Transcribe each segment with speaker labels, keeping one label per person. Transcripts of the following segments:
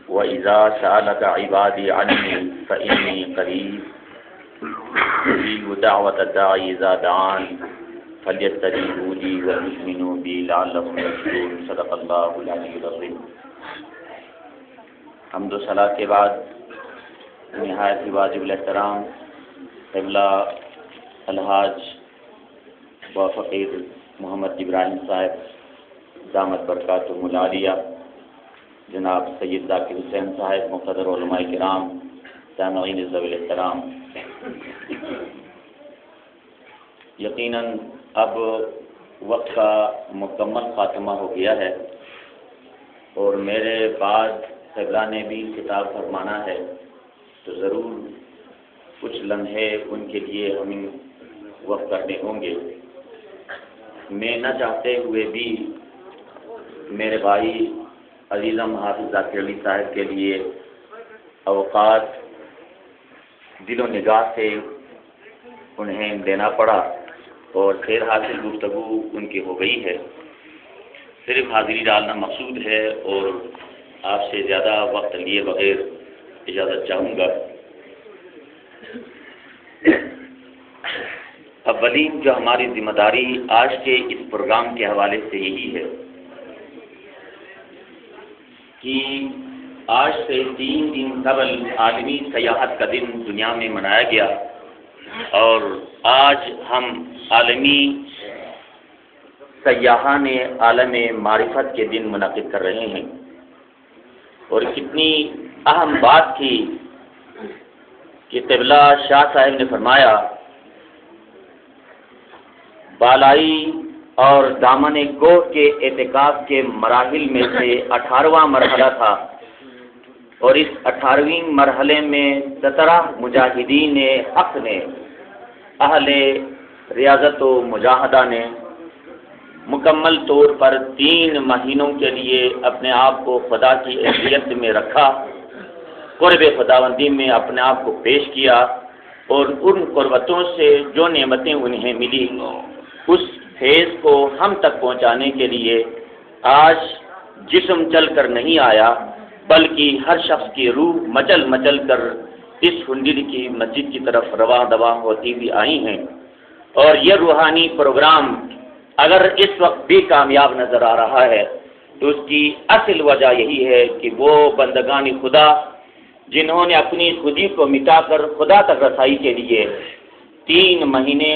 Speaker 1: وَإِذَا سَأَلَكَ عِبَادِي عَنِّي فَإِنِّي قَرِيبٌ أُجِيبُ دَعْوَةَ الدَّاعِ إِذَا دَعَانِ فَلْيَسْتَجِيبُوا لِي وَلْيُؤْمِنُوا بِي لَعَلَّهُمْ يَرْشُدُونَ صدق اللہ العلی العظیم۔ حمد و ثنا کے بعد نہایت ہی واجب الاحترام قبلہ الحاج و فقیر محمد ابراہیم صاحب دامت برکاتہم العالیہ، جناب سید ذاکر حسین صاحب، مقتدر علماء کرام، سامعین ذوی الاحترام، یقیناً اب وقت کا مکمل خاتمہ ہو گیا ہے اور میرے بعد قبلہ نے بھی خطاب فرمانا ہے، تو ضرور کچھ لمحے ان کے لیے ہمیں وقف کرنے ہوں گے۔ میں نہ چاہتے ہوئے بھی میرے بھائی عزیزم حافظ ذاکر علی صاحب کے لیے اوقات دل و نگاہ سے انہیں دینا پڑا اور خیر حاصل گفتگو ان کی ہو گئی ہے۔ صرف حاضری ڈالنا مقصود ہے اور آپ سے زیادہ وقت لیے بغیر اجازت چاہوں گا۔ اولین جو ہماری ذمہ داری آج کے اس پروگرام کے حوالے سے یہی ہے کہ آج سے 3 دن قبل عالمی سیاحت کا دن دنیا میں منایا گیا اور آج ہم عالمی سیاحان عالم معرفت کے دن منعقد کر رہے ہیں، اور کتنی اہم بات تھی کہ قبلہ شاہ صاحب نے فرمایا بالائی اور دامن گوہ کے اعتکاف کے مراحل میں سے 18واں مرحلہ تھا، اور اس 18ویں مرحلے میں 17 مجاہدین حق نے، اہل ریاضت و مجاہدہ نے مکمل طور پر 3 مہینوں کے لیے اپنے آپ کو خدا کی اہلیت میں رکھا، قرب خداوندی میں اپنے آپ کو پیش کیا، اور ان قربتوں سے جو نعمتیں انہیں ملی اس فیض کو ہم تک پہنچانے کے لیے آج جسم چل کر نہیں آیا، بلکہ ہر شخص کی روح مچل مچل کر اس ہنڈی کی مسجد کی طرف رواں دواں ہوتی ہوئی آئی ہیں۔ اور یہ روحانی پروگرام اگر اس وقت بھی کامیاب نظر آ رہا ہے تو اس کی اصل وجہ یہی ہے کہ وہ بندگان خدا جنہوں نے اپنی خودی کو مٹا کر خدا تک رسائی کے لیے 3 مہینے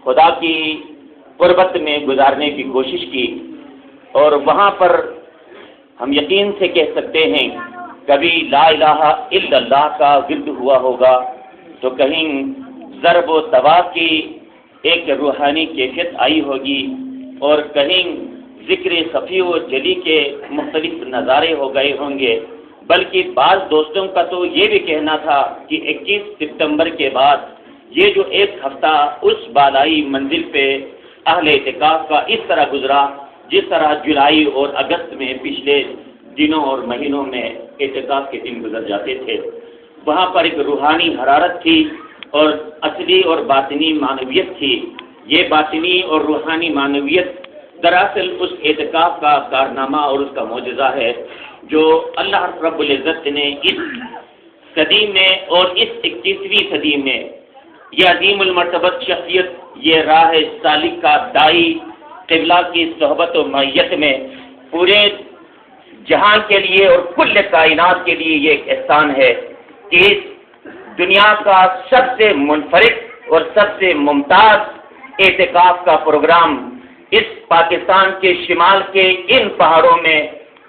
Speaker 1: خدا کی قربت میں گزارنے کی کوشش کی، اور وہاں پر ہم یقین سے کہہ سکتے ہیں کبھی لا الہ الا اللہ کا ورد ہوا ہوگا تو کہیں ضرب و طواف کی ایک روحانی کیفیت آئی ہوگی، اور کہیں ذکر صفی و جلی کے مختلف نظارے ہو گئے ہوں گے، بلکہ بعض دوستوں کا تو یہ بھی کہنا تھا کہ 21 ستمبر کے بعد یہ جو 1 ہفتہ اس بالائی منزل پہ اہل اعتکاف کا اس طرح گزرا جس طرح جولائی اور اگست میں پچھلے دنوں اور مہینوں میں اعتکاف کے دن گزر جاتے تھے۔ وہاں پر ایک روحانی حرارت تھی اور اصلی اور باطنی معنویت تھی۔ یہ باطنی اور روحانی معنویت دراصل اس اعتکاف کا کارنامہ اور اس کا معجزہ ہے جو اللہ رب العزت نے اس صدی میں اور اس 21ویں صدی میں یہ عظیم المرتبت شخصیت، یہ راہ سالک کا دائی قبلہ کی صحبت و معیت میں پورے جہان کے لیے اور کل کائنات کے لیے یہ ایک احسان ہے کہ اس دنیا کا سب سے منفرد اور سب سے ممتاز اعتکاف کا پروگرام اس پاکستان کے شمال کے ان پہاڑوں میں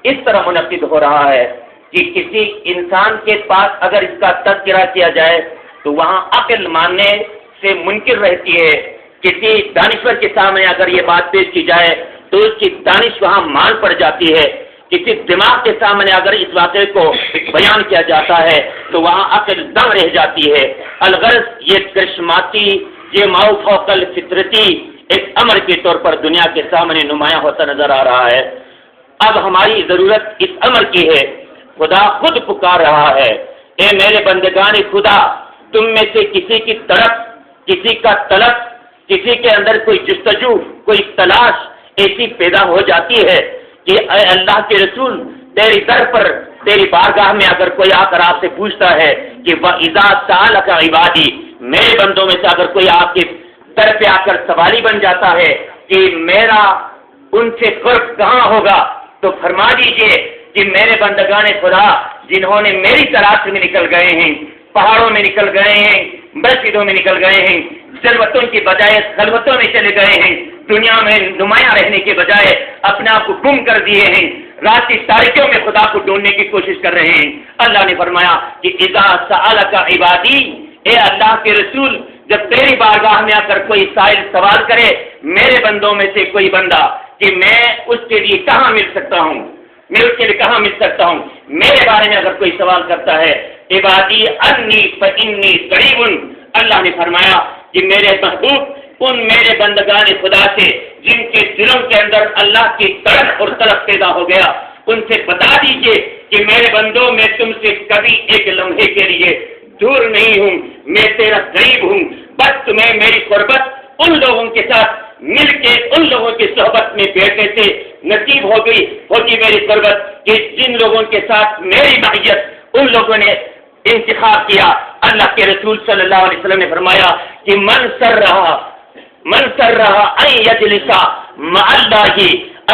Speaker 1: اس طرح منعقد ہو رہا ہے کہ کسی انسان کے پاس اگر اس کا تذکرہ کیا جائے تو وہاں عقل ماننے سے منکر رہتی ہے، کسی دانشور کے سامنے اگر یہ بات پیش کی جائے تو اس کی دانش وہاں مان پڑ جاتی ہے، کسی دماغ کے سامنے اگر اس واقعے کو بیان کیا جاتا ہے تو وہاں عقل دم رہ جاتی ہے۔ الغرض یہ کرشماتی، یہ ماؤ فوقل فطرتی ایک امر کے طور پر دنیا کے سامنے نمایاں ہوتا نظر آ رہا ہے۔ اب ہماری ضرورت اس امر کی ہے۔ خدا خود پکار رہا ہے، اے میرے بندگان خدا، تم میں سے کسی کی تڑپ، کسی کا طلب، کسی کے اندر کوئی جستجو، کوئی تلاش ایسی پیدا ہو جاتی ہے کہ اے اللہ کے رسول، تیری در پر تیری بارگاہ میں اگر کوئی آ کر آپ سے پوچھتا ہے کہ وَإِذَا سَأَلَكَ عِبَادِي، میرے بندوں میں سے اگر کوئی آپ کے در پہ آ کر سوالی بن جاتا ہے کہ میرا ان سے قرب کہاں ہوگا، تو فرما دیجئے کہ میرے بندگان خدا جنہوں نے میری تلاش میں نکل گئے ہیں، پہاڑوں میں نکل گئے ہیں، مسجدوں میں نکل گئے ہیں، جلوتوں کی بجائے خلوتوں میں چلے گئے ہیں، دنیا میں نمایاں رہنے کے بجائے اپنے آپ کو گم کر دیے ہیں، رات کی تاریکیوں میں خدا کو ڈھونڈنے کی کوشش کر رہے ہیں، اللہ نے فرمایا کہ اذا سألک عبادی، اے اللہ کے رسول، جب تیری بارگاہ میں آ کر کوئی سائل سوال کرے میرے بندوں میں سے کوئی بندہ کہ میں اس کے لیے کہاں مل سکتا ہوں، میں اس کے لیے کہاں مل سکتا ہوں، میرے بارے میں اگر کوئی سوال کرتا ہے، عبادی انی فانی قریب، اللہ نے فرمایا کہ میرے محبوب ان میرے بندگان خدا سے جن کے دلوں کے اندر اللہ کی تڑپ اور طلب پیدا ہو گیا، ان سے بتا دیجئے کہ میرے بندوں میں تم سے کبھی ایک لمحے کے لیے دور نہیں ہوں، میں تیرا قریب ہوں، بس تمہیں میری قربت ان لوگوں کے ساتھ مل کے ان لوگوں کی صحبت میں بیٹھنے سے نصیب ہوگی میری قربت کہ جن لوگوں کے ساتھ میری معیت ان لوگوں نے انتخاب کیا۔ اللہ کے رسول صلی اللہ علیہ وسلم نے فرمایا کہ من سر رہا ان یجلس مع اللہ،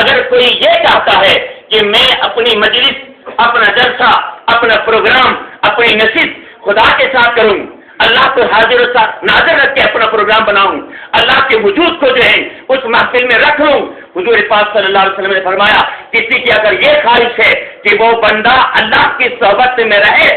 Speaker 1: اگر کوئی یہ چاہتا ہے کہ میں اپنی مجلس، اپنا جلسہ، اپنا پروگرام، اپنی نشست خدا کے ساتھ کروں، اللہ کو حاضر و ناظر رکھ کے اپنا پروگرام بناؤں، اللہ کے وجود کو جو ہے اس محفل میں رکھ لوں، حضور پاک صلی اللہ علیہ وسلم نے فرمایا کسی کی اگر یہ خواہش ہے کہ وہ بندہ اللہ کی صحبت میں رہے،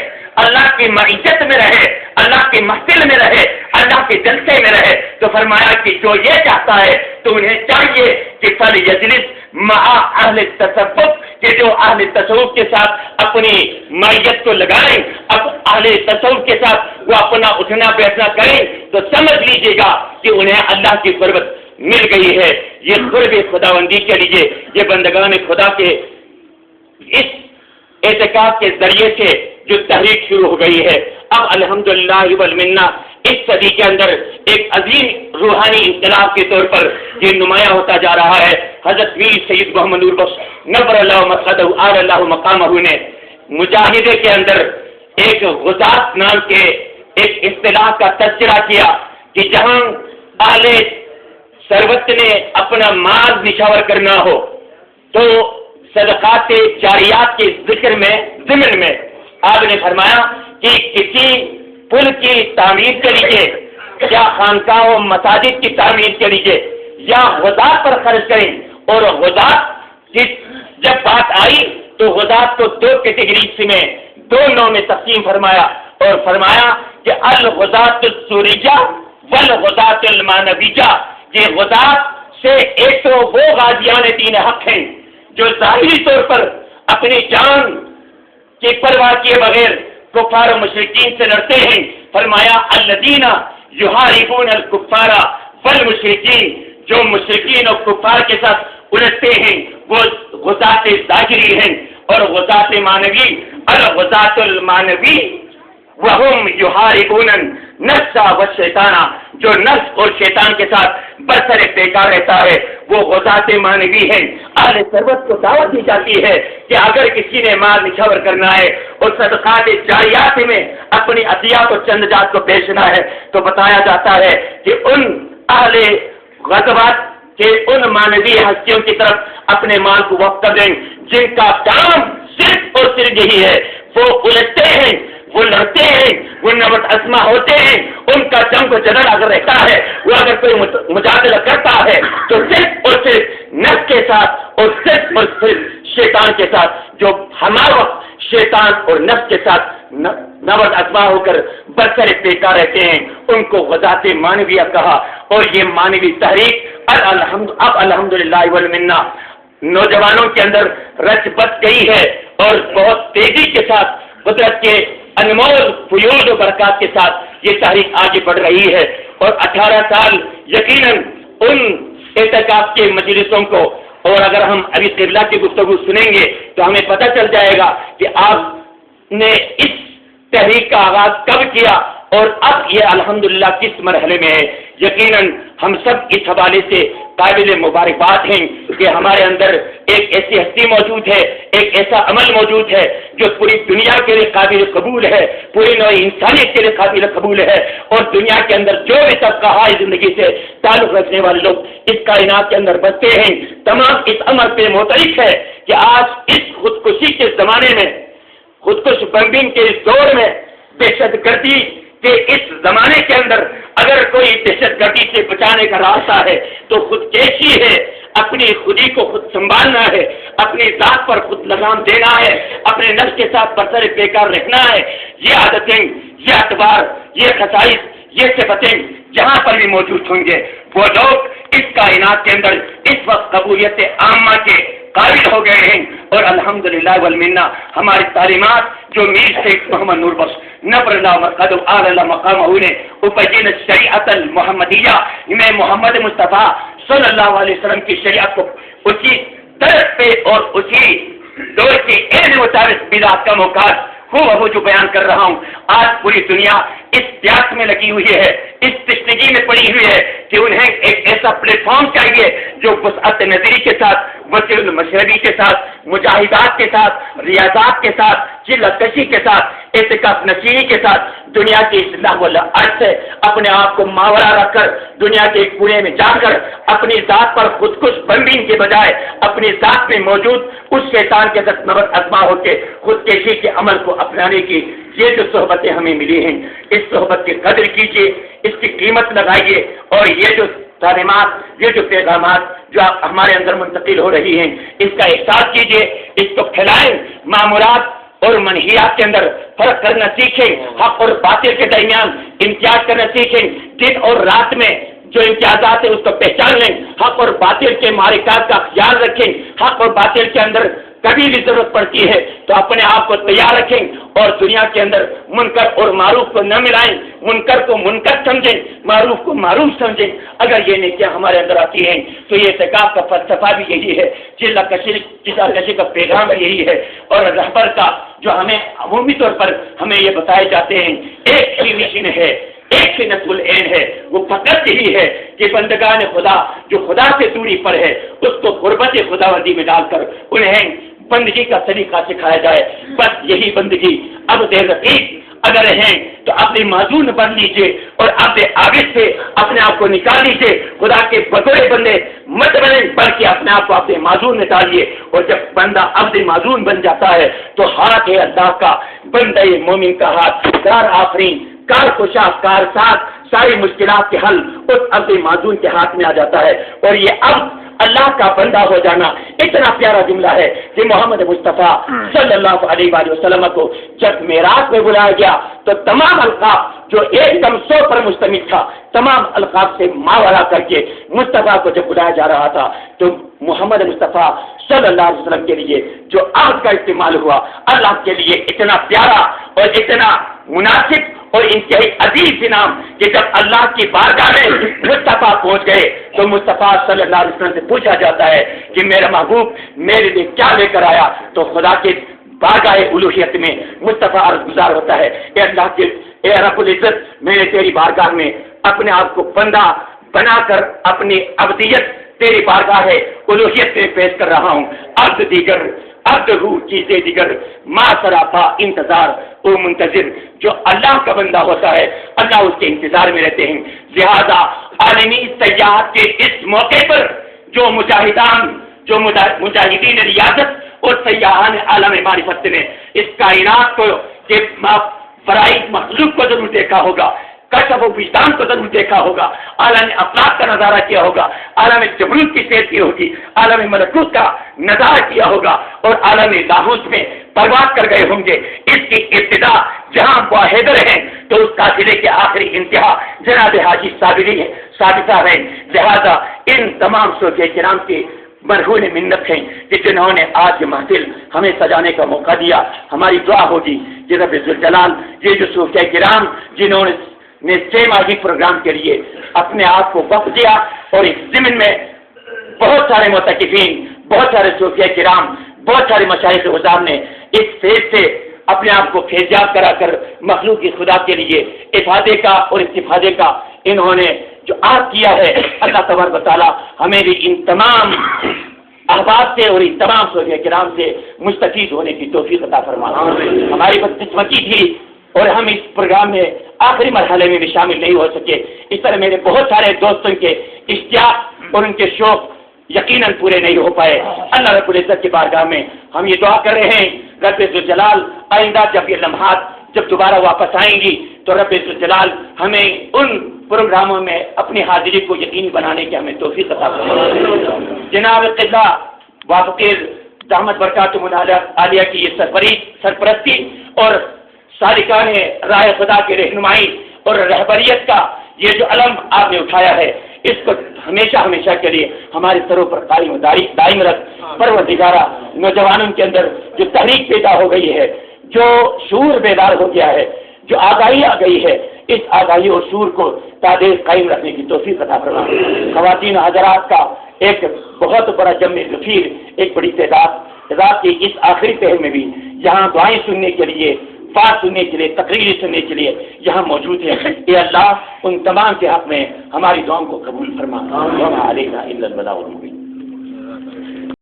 Speaker 1: اللہ کی معیشت میں رہے، اللہ کی محفل میں رہے، اللہ کے جلسے میں رہے، تو فرمایا کہ جو یہ چاہتا ہے تو انہیں چاہیے کہ فلیجلس مع اہل التصوف، کہ جو اہل تصوف کے ساتھ اپنی معیت کو لگائیں، اب اہل تصوف کے ساتھ وہ اپنا اٹھنا بیٹھنا کریں، تو سمجھ لیجیے گا کہ انہیں اللہ کی قربت مل گئی ہے۔ یہ قرب خداوندی کے لیے یہ بندگان خدا کے اس اعتکاف کے ذریعے سے جو تحریک شروع ہو گئی ہے، اب الحمدللہ والمنہ اس صدی کے اندر ایک عظیم روحانی انقلاب کے طور پر یہ نمایاں ہوتا جا رہا ہے۔ حضرت میر سید محمد نور بخش نور اللہ مقصدہ آل اللہ مقامہ نے مجاہدے کے اندر ایک غزات نام کے ایک اصطلاح کا تذکرہ کیا کہ جہاں اہل ثروت نے اپنا مال نچھاور کرنا ہو تو صدقات جاریات کے ذکر میں ضمن میں آپ نے فرمایا کہ کسی پل کی تعمیر کے لیے یا خانقاہ و مساجد کی تعمیر کے لیے یا غزات پر خرچ کریں، اور غزات کی جب بات آئی تو غزات کو دو کیٹیگریز میں، دو نوع میں تقسیم فرمایا، اور فرمایا کہ الغزات السوریہ والغزات المانویہ، کہ غزات سے ایک تو وہ غازیان دین حق ہیں جو ظاہری طور پر اپنی جان کی پرواہ کیے بغیر کفار و مشرکین سے لڑتے ہیں، فرمایا الذین یحاربون الکفار والمشرکین، جو مشرکین اور کفار کے ساتھ الجھتے ہیں وہ غزات ظاہری ہیں، اور غزات مانوی الغزات المانوی وہم یحاربون النفس والشیطان، جو نفس اور شیطان کے ساتھ برسر پیکار رہتا ہے وہ غزات مانوی ہیں۔ اہل ثروت کو دعوت دی جاتی ہے کہ اگر کسی نے مال نچھاور کرنا ہے اور صدقات جاریات میں اپنی عطیات اور چندجات کو بیچنا ہے تو بتایا جاتا ہے کہ ان اہل غزوات کے ان مانوی ہستیوں کی طرف اپنے مال کو وقف کر دیں جن کا کام صرف اور صرف یہی ہے، وہ الجھتے ہیں، وہ لڑتے ہیں، وہ نبت اسما ہوتے ہیں، ان کا جنگ و جدل اگر رہتا ہے، وہ اگر کوئی مجادلہ کرتا ہے تو صرف اور صرف نفس کے ساتھ اور صرف شیطان کے ساتھ، جو ہمارا وقت شیطان اور نفس کے ساتھ نبت اسما ہو کر برسر پیکار رہتے ہیں، ان کو غزات مانویہ کہا۔ اور یہ مانوی تحریک اب الحمدللہ والمنہ نوجوانوں کے اندر رچ بس گئی ہے، اور بہت تیزی کے ساتھ قدرت کے انمول فیوز و برکات کے ساتھ یہ تحریک آگے بڑھ رہی ہے۔ اور 18 سال یقیناً ان اعتکاف کے مجلسوں کو، اور اگر ہم ابھی قبلہ کی گفتگو سنیں گے تو ہمیں پتہ چل جائے گا کہ آپ نے اس تحریک کا آغاز کب کیا اور اب یہ الحمدللہ کس مرحلے میں ہے۔
Speaker 2: یقیناً ہم سب اس حوالے سے قابل مبارکباد ہیں کہ ہمارے اندر ایک ایسی ہستی موجود ہے، ایک ایسا عمل موجود ہے جو پوری دنیا کے لیے قابل قبول ہے، پوری نوع انسانیت کے لیے قابل قبول ہے، اور دنیا کے اندر جو بھی طبقہ ہے زندگی سے تعلق رکھنے والے لوگ اس کائنات کے اندر بستے ہیں، تمام اس امر پہ معترف ہے کہ آج اس خودکشی کے زمانے میں، خودکش بمبنگ کے اس دور میں، دہشت گردی کہ اس زمانے کے اندر اگر کوئی دہشت گردی سے بچانے کا راستہ ہے تو خودکشی ہے، اپنی خودی کو خود سنبھالنا ہے، اپنی ذات پر خود لگام دینا ہے، اپنے نفس کے ساتھ برسر بیکار رکھنا ہے۔ یہ عادتیں، یہ اعتبار، یہ خصائص، یہ صفتیں جہاں پر بھی موجود ہوں گے، وہ لوگ اس کائنات کے اندر اس وقت قبولیت عامہ کے قابل ہو گئے ہیں، اور الحمدللہ والمنہ ہماری تعلیمات جو میر شیخ محمد نور بخش نبر اللہ مرقد اعلی مقامہ نے ابین شریعت المحمدیہ میں محمد مصطفیٰ صلی اللہ علیہ وسلم کی شریعت کو اسی طرف پہ اور اسی دور کے عین مطابق بدعت کا موقع وہ جو بیان کر رہا ہوں، آج پوری دنیا اس پیاس میں لگی ہوئی ہے، اس تشنگی میں پڑی ہوئی ہے کہ انہیں ایک ایسا پلیٹ فارم چاہیے جو وسعت نظری کے ساتھ، وسیع المشربی کے ساتھ، مجاہدات کے ساتھ، ریاضات کے ساتھ، چلت کشی کے ساتھ، اعتکاف نشینی کے ساتھ دنیا کی اصلاح والعرض سے اپنے آپ کو ماورا رکھ کر دنیا کے ایک کونے میں جا کر اپنی ذات پر خودکش بمبنگ کے بجائے اپنی ذات میں موجود اس شیطان کے دست نبت ازما ہو کے خودکشی کے عمل کو اپنانے کی یہ جو صحبتیں ہمیں ملی ہیں، اس صحبت کی قدر کیجیے، اس کی قیمت لگائیے، اور یہ جو تعلیمات، یہ جو پیغامات جو ہمارے اندر منتقل ہو رہی ہیں اس کا احساس کیجیے، اس کو پھیلائیں، معمولات اور منہیات کے اندر فرق کرنا سیکھیں، حق اور باطل کے درمیان امتیاز کرنا سیکھیں، دن اور رات میں جو امتیازات ہیں اس کو پہچان لیں، حق اور باطل کے معرکات کا خیال رکھیں، حق اور باطل کے اندر کبھی بھی ضرورت پڑتی ہے تو اپنے آپ کو تیار رکھیں، اور دنیا کے اندر منکر اور معروف کو نہ ملائیں، منکر کو منکر سمجھیں، معروف کو معروف سمجھیں۔ اگر یہ نیکیاں ہمارے اندر آتی ہیں تو یہ اعتکاف کا فلسفہ بھی یہی ہے، چلہ کشی کا پیغام بھی یہی ہے، اور رہبر کا جو ہمیں عمومی طور پر ہمیں یہ بتائے جاتے ہیں ایک ہی مشن ہے، ایک ہی نسل العین ہے، وہ فقط یہی ہے کہ بندگان خدا جو خدا سے دوری پر ہے اس کو غربت خداوندی میں ڈال کر انہیں بندگی کا طریقہ سکھایا جائے۔ بس یہی بندگی اب دیر رقیق اگر ہیں تو اپنی معذور بن لیجیے اور اپنے آگے سے اپنے آپ کو نکال لیجیے، خدا کے بطور بندے مت بنے بلکہ اپنے آپ کو اپنے معذور نکالیے، اور جب بندہ اپنے معذور بن جاتا ہے تو ہاتھ ہے اللہ کا، بندہ مومن کا ہاتھ، کار آفرین، کار خوشا، کار ساتھ، ساری مشکلات کے حل اس عبد معذور کے ہاتھ میں آ جاتا ہے۔ اور یہ اب اللہ کا بندہ ہو جانا اتنا پیارا جملہ ہے کہ محمد مصطفیٰ صلی اللہ علیہ وآلہ وسلم کو جب معراج میں بلایا گیا تو تمام القاب جو ایک دم 100 پر مشتمل تھا، تمام القاب سے ماورا کر کے مصطفیٰ کو جب بلایا جا رہا تھا تو محمد مصطفیٰ صلی اللہ علیہ وسلم کے لیے جو عہد کا استعمال ہوا اللہ کے لیے اتنا پیارا اور اتنا مناسب اور انتہائی عزیز انعام کہ جب اللہ کی بارگاہ میں مصطفیٰ پہنچ گئے تو مصطفیٰ صلی اللہ علیہ وسلم سے پوچھا جاتا ہے کہ میرا محبوب میرے لیے کیا لے کر آیا، تو خدا کے بارگاہ الوہیت میں مصطفیٰ عرض گزار ہوتا ہے، اے اللہ کے اے رب العزت، میں نے تیری بارگاہ میں اپنے آپ کو بندہ بنا کر اپنی عبدیت تیری بارگاہ ہے الوہیت میں پیش کر رہا ہوں، عبد دیگر عبد روح چیزیں دیگر ما سراپا انتظار او منتظر۔ جو اللہ کا بندہ ہوتا ہے اللہ اس کے انتظار میں رہتے ہیں۔ لہذا عالمی سیاحت کے اس موقع پر جو مجاہدین ریاضت اور سیاحان عالم معرفت نے اس کائنات کو کہ فرائض مخلوق کو ضرور دیکھا ہوگا، کشف و وجدان کو ضرور دیکھا ہوگا، عالم افلاک کا نظارہ کیا ہوگا، عالم جبروت کی سیر کی ہوگی، عالم ملکوت کا نظارہ کیا ہوگا، اور عالم لاہوت میں پرواز کر گئے ہوں گے۔ اس کی ابتدا جہاں واحدر ہیں تو اس قافلے کے آخری انتہا جناب حاجی صابری ہے، ثابتہ ہے۔ لہذا ان تمام صوفیہ کرام کی مرہون منت ہیں کہ جنہوں نے آج یہ محفل ہمیں سجانے کا موقع دیا۔ ہماری دعا ہوگی کہ رب ذوالجلال یہ جو صوفیہ کرام جنہوں نے 6 ماہی پروگرام کے لیے اپنے آپ کو وقف دیا، اور اس ضمن میں بہت سارے معتکفین، بہت سارے صوفیہ کرام، بہت سارے مشائخ غزار نے اس فیض سے اپنے آپ کو فیضیاب کرا کر مخلوق کی خدا کے لیے افادے کا اور استفادے کا انہوں نے جو عہد کیا ہے، اللہ تبارک و تعالیٰ ہمیں بھی ان تمام احباب سے اور ان تمام صحابہ کرام سے مستفید ہونے کی توفیق عطا فرما۔ ہماری بدقسمتی تھی اور ہم اس پروگرام میں آخری مرحلے میں بھی شامل نہیں ہو سکے، اس طرح میرے بہت سارے دوستوں کے اشتیاق اور ان کے شوق یقیناً پورے نہیں ہو پائے۔ اللہ رب العزت کی بارگاہ میں ہم یہ دعا کر رہے ہیں، رب ذوالجلال آئندہ جب یہ لمحات جب دوبارہ واپس آئیں گی تو رب ذوالجلال ہمیں ان پروگراموں میں اپنی حاضری کو یقینی بنانے کی ہمیں توفیق عطا فرمائے۔ جناب قبلہ وافقیر دامت برکاتہم العالیہ کی یہ سرپرستی اور سالکان راہ خدا کی رہنمائی اور رہبریت کا یہ جو علم آپ نے اٹھایا ہے، اس کو ہمیشہ ہمیشہ کے لیے ہمارے سروں پر قائم و دائم رکھ۔ پروردگارہ نوجوانوں کے اندر جو تحریک پیدا ہو گئی ہے، جو شعور بیدار ہو گیا ہے، جو آگاہی آ گئی ہے، اس آگاہی اور شعور کو تعدیل قائم رکھنے کی توفیق عطا فرما۔ خواتین حضرات کا ایک بہت بڑا جمع ذخیر، ایک بڑی تعداد رات کی اس آخری پہر میں بھی یہاں دعائیں سننے کے لیے، بات سننے کے لیے، تقریر سننے کے لیے یہاں موجود ہے۔ اے اللہ ان تمام کے حق میں ہماری دعاؤں کو قبول فرما۔ وما علینا الا البلاغ المبین۔